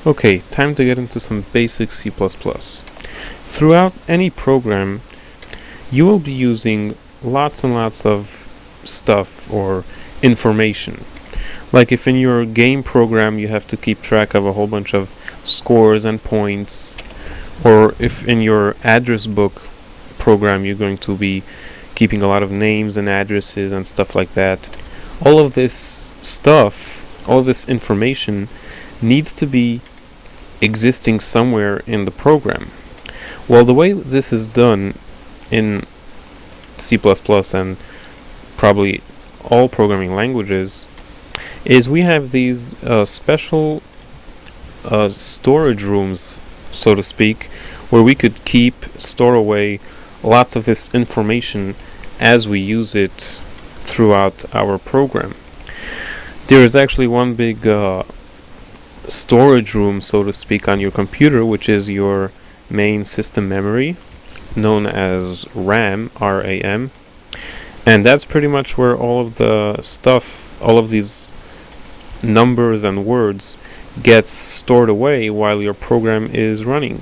Okay, time to get into some basic C++. Throughout any program, you will be using lots and lots of stuff or information. Like if in your game program you have to keep track of a whole bunch of scores and points, or if in your address book program you're going to be keeping a lot of names and addresses and stuff like that. All of this stuff, all this information needs to be existing somewhere in the program. Well, the way this is done in C++ and probably all programming languages is we have these special storage rooms, so to speak, where we could store away lots of this information as we use it throughout our program. There is actually one big storage room, so to speak, on your computer, which is your main system memory, known as RAM, RAM, and that's pretty much where all of the stuff, all of these numbers and words gets stored away while your program is running.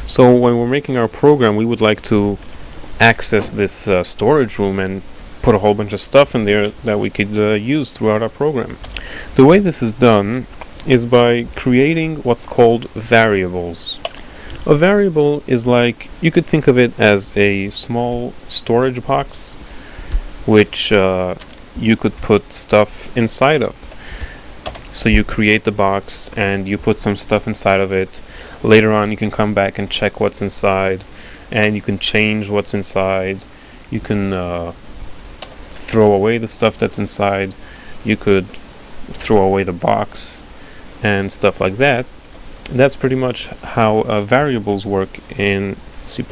So when we're making our program, we would like to access this storage room and put a whole bunch of stuff in there that we could use throughout our program. The way this is done is by creating what's called variables. A variable is like, you could think of it as a small storage box which you could put stuff inside of. So you create the box and you put some stuff inside of it. Later on you can come back and check what's inside, and you can change what's inside. You can throw away the stuff that's inside. You could throw away the box and stuff like that. That's pretty much how variables work in C++.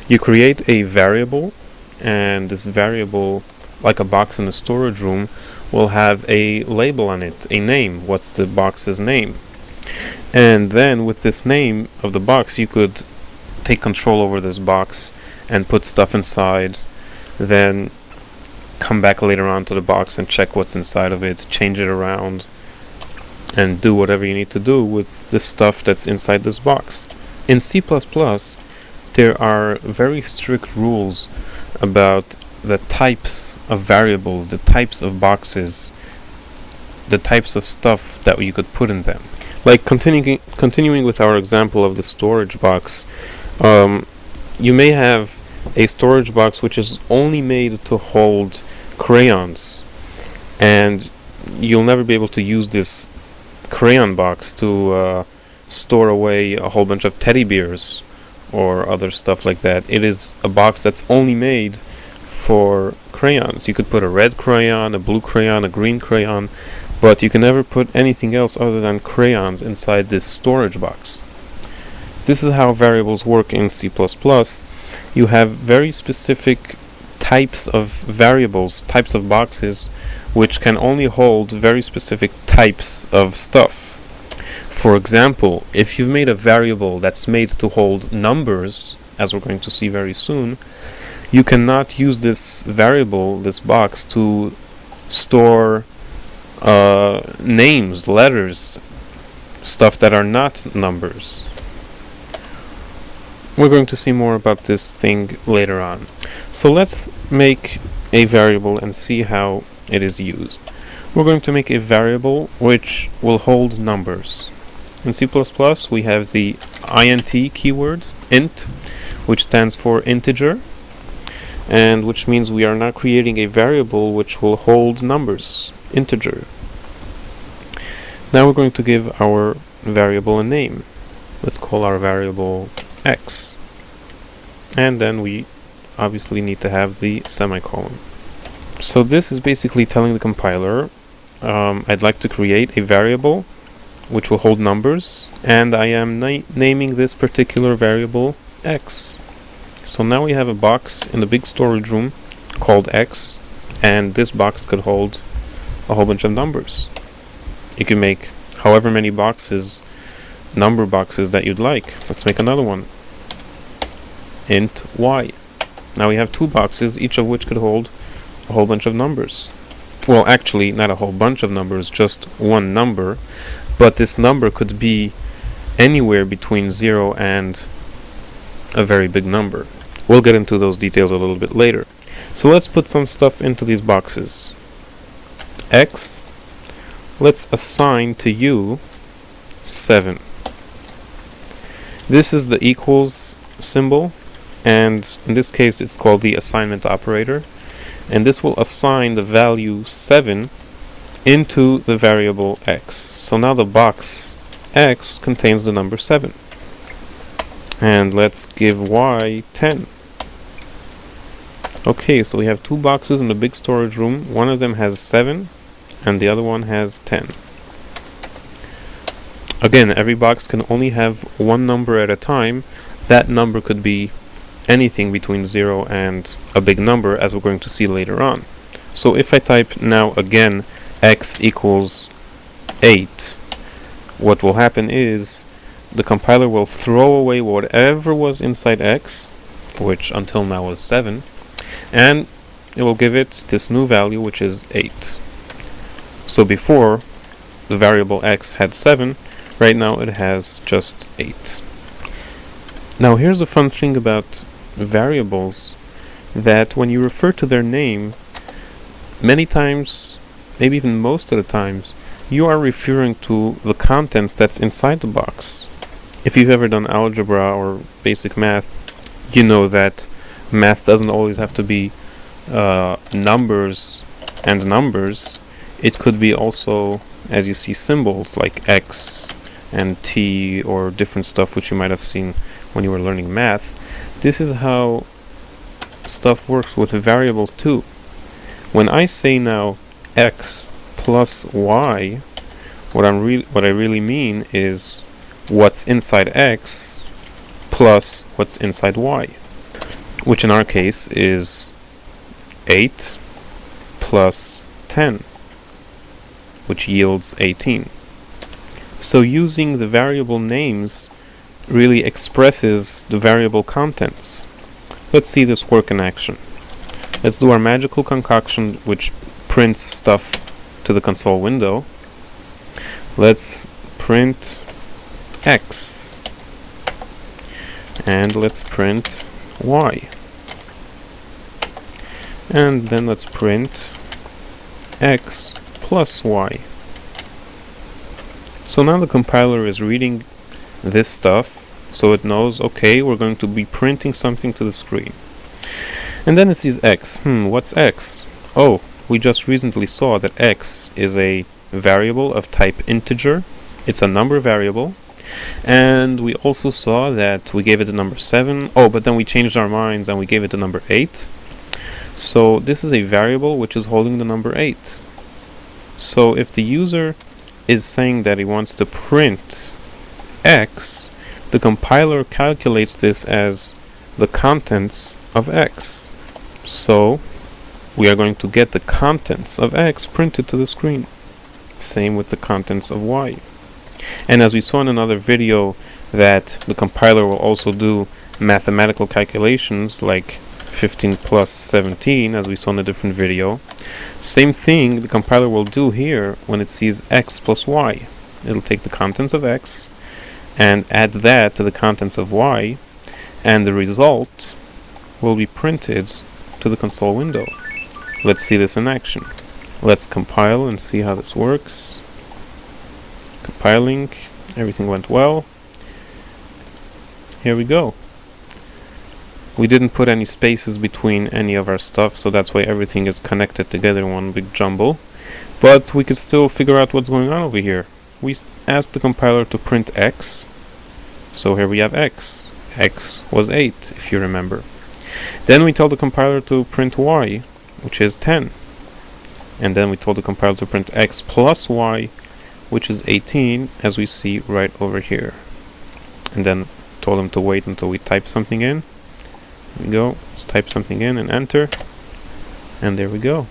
You create a variable, and this variable, like a box in a storage room, will have a label on it, a name. What's the box's name? And then with this name of the box, you could take control over this box and put stuff inside, then come back later on to the box and check what's inside of it, change it around, and do whatever you need to do with the stuff that's inside this box. In C++, there are very strict rules about the types of variables, the types of boxes, the types of stuff that you could put in them. Like continuing with our example of the storage box, you may have a storage box which is only made to hold crayons, and you'll never be able to use this crayon box to store away a whole bunch of teddy bears or other stuff like that. It is a box that's only made for crayons. You could put a red crayon, a blue crayon, a green crayon, but you can never put anything else other than crayons inside this storage box. This is how variables work in C++. You have very specific types of variables, types of boxes, which can only hold very specific types of stuff. For example, if you've made a variable that's made to hold numbers, as we're going to see very soon, you cannot use this variable, this box, to store names, letters, stuff that are not numbers. We're going to see more about this thing later on. So let's make a variable and see how it is used. We're going to make a variable which will hold numbers. In C++, we have the int keyword, int, which stands for integer, and which means we are now creating a variable which will hold numbers, integer. Now we're going to give our variable a name. Let's call our variable x. And then we obviously need to have the semicolon. So this is basically telling the compiler, I'd like to create a variable which will hold numbers, and I am naming this particular variable x. So now we have a box in the big storage room called x, and this box could hold a whole bunch of numbers. You can make however many boxes, number boxes, that you'd like. Let's make another one. Int y. Now we have two boxes, each of which could hold a whole bunch of numbers. Well, actually, not a whole bunch of numbers, just one number. but this number could be anywhere between 0 and a very big number. We'll get into those details a little bit later. So let's put some stuff into these boxes. X, let's assign to you 7. This is the equals symbol, and in this case it's called the assignment operator, and this will assign the value 7 into the variable x. So now the box x contains the number 7. And let's give y 10. Okay, so we have two boxes in the big storage room. One of them has 7 and the other one has 10. Again, every box can only have one number at a time. That number could be anything between 0 and a big number, as we're going to see later on. So if I type now again x equals 8, what will happen is the compiler will throw away whatever was inside x, which until now was 7, and it will give it this new value, which is 8. So before, the variable x had 7, right now it has just 8. Now here's the fun thing about variables, that when you refer to their name, many times, maybe even most of the times, you are referring to the contents that's inside the box. If you've ever done algebra or basic math, you know that math doesn't always have to be numbers and numbers. It could be also, as you see, symbols like x and t or different stuff which you might have seen when you were learning math. This is how stuff works with variables too. When I say now x plus y, what I really mean is what's inside x plus what's inside y, which in our case is 8 plus 10, which yields 18. So using the variable names really expresses the variable contents. Let's see this work in action. Let's do our magical concoction, which prints stuff to the console window. Let's print x, and let's print y, and then let's print x plus y. So now the compiler is reading this stuff, so it knows, okay, we're going to be printing something to the screen. And then it sees x. What's x? Oh, we just recently saw that x is a variable of type integer. It's a number variable. And we also saw that we gave it the number 7. Oh, but then we changed our minds and we gave it the number 8. So this is a variable which is holding the number 8. So if the user is saying that he wants to print x, the compiler calculates this as the contents of x. So we are going to get the contents of x printed to the screen. Same with the contents of y. And as we saw in another video, that the compiler will also do mathematical calculations like 15 plus 17, as we saw in a different video. Same thing the compiler will do here when it sees x plus y. It'll take the contents of x and add that to the contents of y, and the result will be printed to the console window. Let's see this in action. Let's compile and see how this works. Compiling, everything went well. Here we go. We didn't put any spaces between any of our stuff, so that's why everything is connected together in one big jumble. But we could still figure out what's going on over here. We asked the compiler to print x, so here we have x. X was 8, if you remember. Then we told the compiler to print y, which is 10. And then we told the compiler to print x plus y, which is 18, as we see right over here. And then told him to wait until we type something in. Here we go. Let's type something in and enter. And there we go.